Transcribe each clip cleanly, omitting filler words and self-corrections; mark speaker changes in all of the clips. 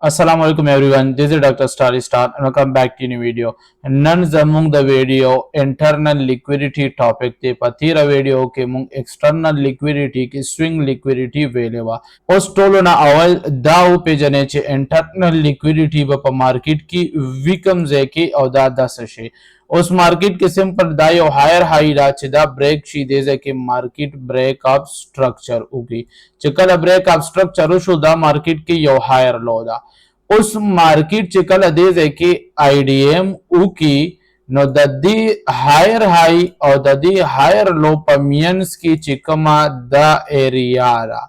Speaker 1: Assalamualaikum everyone, this is DrStylishStar and welcome back to new video. None among the video internal liquidity topic te patira video ke mung external liquidity ki swing liquidity velewa. Os tolo na awal da pe jane che internal liquidity pa market ki weekend zeki au da sashe. उस मार्केट के सिंपल दायो higher high रा चिदा break she देजे के market break up structure उगी चिकल break up structure शो दा मार्केट के यो हायर लो दा उस मार्केट चिकल देजे के आईडीएम उकी नो ददी हायर हाई और ददी हायर लो पमियंस की चिकमा द एरिया रा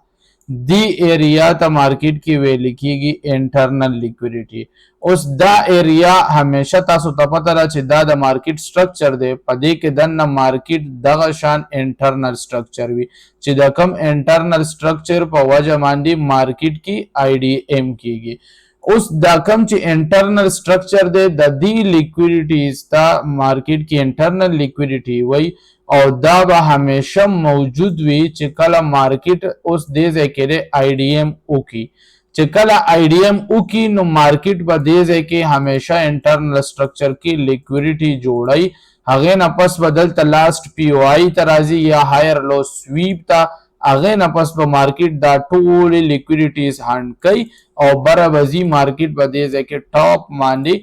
Speaker 1: दी एरिया ता मार्केट की वे लिखीगी इंटरनल लिक्विडिटी उस दा एरिया हमेशा तासु पता रहा चे दा मार्केट स्ट्रक्चर दे पदे के दन मार्केट दगशान इंटरनल स्ट्रक्चर भी चिदा कम इंटरनल स्ट्रक्चर पर वजह मांडी मार्केट की आईडीएम की उस दाकम ची इंटरनल स्ट्रक्चर दे दी लिक्विडिटी ता मार्केट की इंटरनल लिक्विडिटी वही और दा हमेशा मौजूद हुई चिकला मार्केट उस देश के आईडीएम उकी चिकला आईडीएम उकी नो मार्केट पर देश के हमेशा इंटरनल स्ट्रक्चर की लिक्विडिटी जोड़ाई अगे नपस बदल लास्ट पीओआई तराजी या हायर लो स्वीप ता अगे नपस पर मार्केट दा टोल लिक्विडिटीज हंड कई और बराबजी मार्केट पर देश के टॉप मांडी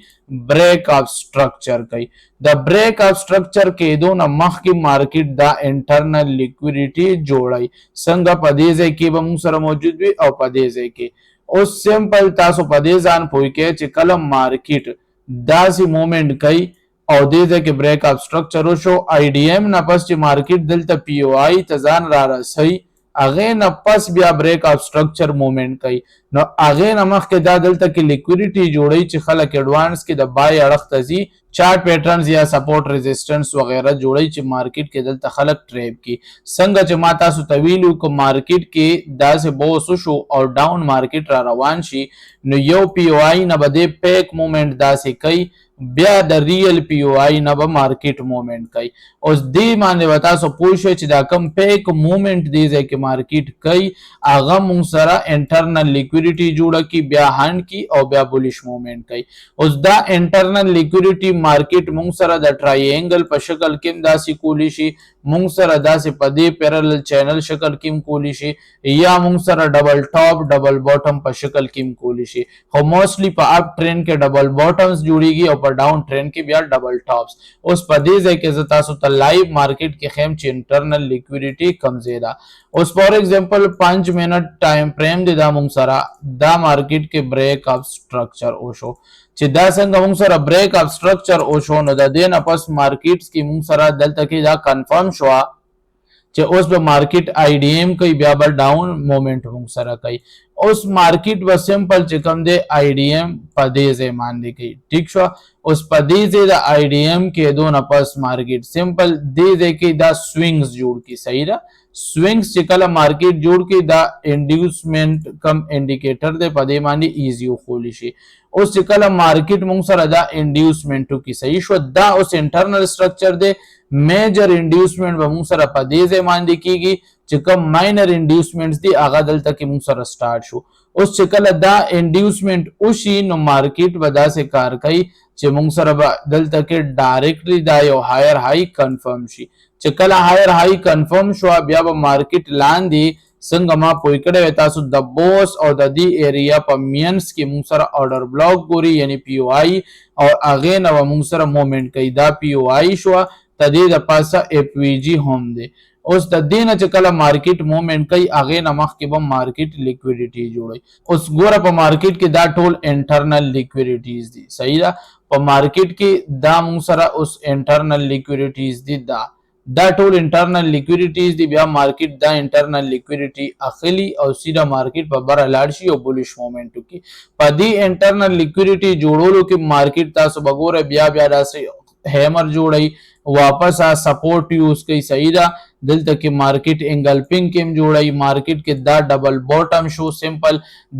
Speaker 1: ब्रेक ऑफ स्ट्रक्चर कई द ब्रेक ऑफ स्ट्रक्चर के दो न मख की मार्केट दा इंटरनल लिक्विडिटी जोड़ाई संग पदेजे के बमुसर मौजूद भी और पदेजे के उस सिंपल तासो पदेजान पोई के चिकलम मार्केट दासी मोमेंट कई और देजे के ब्रेक ऑफ स्ट्रक्चर शो आईडीएम न पस मार्केट दिल त पीओआई तजान रा सही अगे न पस बिया ब्रेक ऑफ स्ट्रक्चर मूवमेंट कई नो अगे नमख के दा दिल तक की लिक्विडिटी जोड़ी च खलक एडवांस के द बाय अड़ख तजी चार्ट पैटर्न्स या सपोर्ट रेजिस्टेंस वगैरह जोड़ी च मार्केट के दिल खलक ट्रेप की संग च माता सु तवीलु को मार्केट के दा से बो सुशो और डाउन मार्केट रा रवान शी नो यो पीओआई न बदे पैक मूवमेंट दा से कई ब्या द रियल पीओआई नब मार्केट मूवमेंट कई उस दी माने बता सो पूछे चिदा कम पेक मूवमेंट दीजे के मार्केट कई आगम मुंसरा इंटरनल लिक्विडिटी जुड़ा की ब्या हंड की और ब्या बुलिश मूवमेंट कई उस द इंटरनल लिक्विडिटी मार्केट मुंसरा द ट्रायंगल पर शक्ल किम दासी कोलिशी मुंसरा दासी पदे पैरेलल चैनल शक्ल किम कोलिशी या मुंसरा डबल टॉप डबल बॉटम पर शक्ल किम कोलिशी हो मोस्टली पर अप ट्रेंड के डबल बॉटम्स जुड़ेगी और डाउन ट्रेंड की बिया डबल टॉप्स उस पदीज के जता सुता लाइव मार्केट के खेम ची इंटरनल लिक्विडिटी कम जेदा उस for example 5 minute time frame दे दा मुंगसरा दा मार्केट के ब्रेक ऑफ स्ट्रक्चर ओशो चिदा संग मुंगसरा ब्रेक ऑफ स्ट्रक्चर ओशो न दा देन अपस मार्केट्स की मुंगसरा दल तक जा कंफर्म शवा चे उस पे मार्केट आईडीएम कई ब्याबर डाउन मोमेंट मुंगसरा कई उस मार्केट व सिंपल चिकम दे आईडीएम पदेजे मान दी गई ठीक शो उस पदेजे द आईडीएम के दो नपस मार्केट सिंपल दे दे के द स्विंग्स जोड़ की सही रा स्विंग्स चिकल मार्केट जोड़ के द इंड्यूसमेंट कम इंडिकेटर दे पदे मानी इजी खोलिशी उस चिकल मार्केट मुंगसर द इंड्यूसमेंट की सही शो द उस इंटरनल स्ट्रक्चर दे मेजर इंड्यूसमेंट मुंगसर पदेजे मान दी की चिकम माइनर इंड्यूसमेंट्स दी आगा दल तक मुंगसर स्टार्ट शो उस चिकल दा इंड्यूसमेंट उसी नो मार्केट बदा से कार कई चे मुंगसर दल तक डायरेक्टली दा यो हायर हाई कंफर्म शी चिकल हायर हाई कंफर्म शो ब्या मार्केट लान दी संगमा पोइकड़े वेता सु द बोस और द दी एरिया पर मियंस की मुंगसर ऑर्डर ब्लॉक गोरी यानी पीओआई और आगे नव मुंगसर मोमेंट कई दा पीओआई शो तदी द पासा एपवीजी होम दे उस दिन चकला मार्केट मूवमेंट कई आगे नमक के बम मार्केट लिक्विडिटी जोड़े उस गोरा पर मार्केट की दा टोल इंटरनल लिक्विडिटीज दी सही दा पर मार्केट की दा मुंगसरा उस इंटरनल लिक्विडिटीज दी दा टोल इंटरनल लिक्विडिटीज दी ब्या मार्केट दा इंटरनल लिक्विडिटी अखिली और सीधा मार्केट पर बड़ा लाडशी और बुलिश मोमेंट की पदी इंटरनल लिक्विडिटी जोड़ो लो कि मार्केट ता सब गोरा ब्या ब्या दा से हैमर जोड़ई वापस आ सपोर्ट यूज कई सही दा دلته کې مارکیټ انګلپینګ کې جوړای مارکیټ کې دا ډبل باټم شو سمپل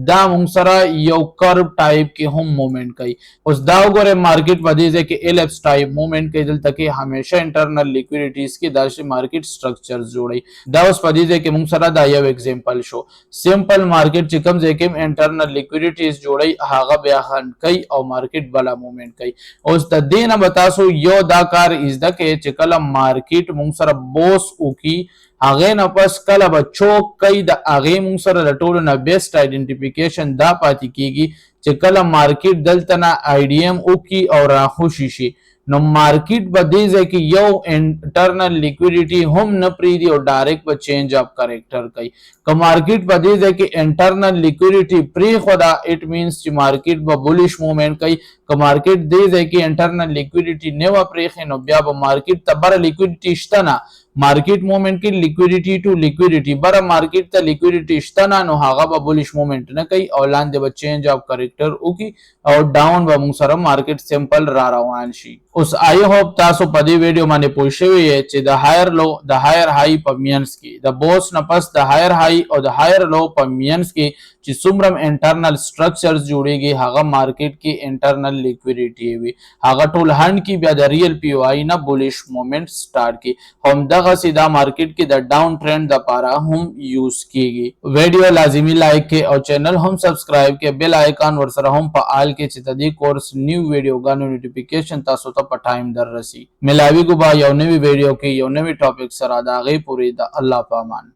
Speaker 1: دا مونږ سره یو کرب ټایپ کې هم موومېنټ کوي اوس دا وګوره مارکیټ په دې ځای کې ایلپس ټایپ موومېنټ کوي دلته کې همیشه انټرنل لیکویډیټیز کې داسې مارکیټ سټرکچر جوړي دا اوس په دې ځای کې مونږ سره دا یو اگزامپل شو سمپل مارکیټ چې کوم ځای کې انټرنل لیکویډیټیز جوړي هغه بیا خند کوي او مارکیټ بلا موومېنټ کوي اوس د دې نه بتاسو یو دا کار از د کې چې کله مارکیټ مونږ سره بوس کی هغه نه پس کله به چوک کوي د هغه مونږ سره د ټولو نه بیسټ آئیډنټیفیکیشن دا پاتې کیږي چې کله مارکیټ دلته نه آی ډی ایم او کی او راخوشي شي نو مارکیټ به دې ځای کې یو انټرنل لیکویډیټي هم نه پریږدي او ډایرکټ به چینج اف کریکټر کوي که مارکیټ په دې ځای کې انټرنل لیکویډیټي پریښوده اټ مینس چې مارکیټ به بولیش موومېنټ کوي که مارکیټ دې ځای کې انټرنل لیکویډیټي نه وه پریښې نو بیا به مارکیټ ته بره لیکویډیټي شته نه مارکیټ موومېنټ کې لیکویډیټي ټو لیکویډیټي بره مارکیټ ته لیکویډیټي شته نه نو هغه به بولیش موومېنټ نه کوي او لاندې به چینج اف کریکټر وکړي او ډاون به موږ سره مارکیټ سمپل را روان شي اوس آی هوپ تاسو په دې ویډیو باندې پوه شوي یې چې د هایر لو د هایر های په مینس کې د بوس نه پس د هایر های او د هایر لو په مینس کې چې څومره انټرنل سټرکچرز جوړیږي هغه مارکیټ کې انټرنل لیکویډیټي وي هغه ټول هند کې بیا د ریل پی او آی نه بولیش موومېنټ سٹارټ کی هم دغه سیدا مارکیټ کې د ډاون ټرند لپاره هم یوز کیږي ویډیو لازمی لایک کې او چینل هم سبسکرایب کې بیل آیکن ورسره هم فعال کې چې د دې کورس نیو ویډیو غانو نوټیفیکیشن تاسو ته په ټایم در رسی ملاوي کو با یو نوی ویډیو کې یو نوی ټاپک سره دا غي پوری د الله پامان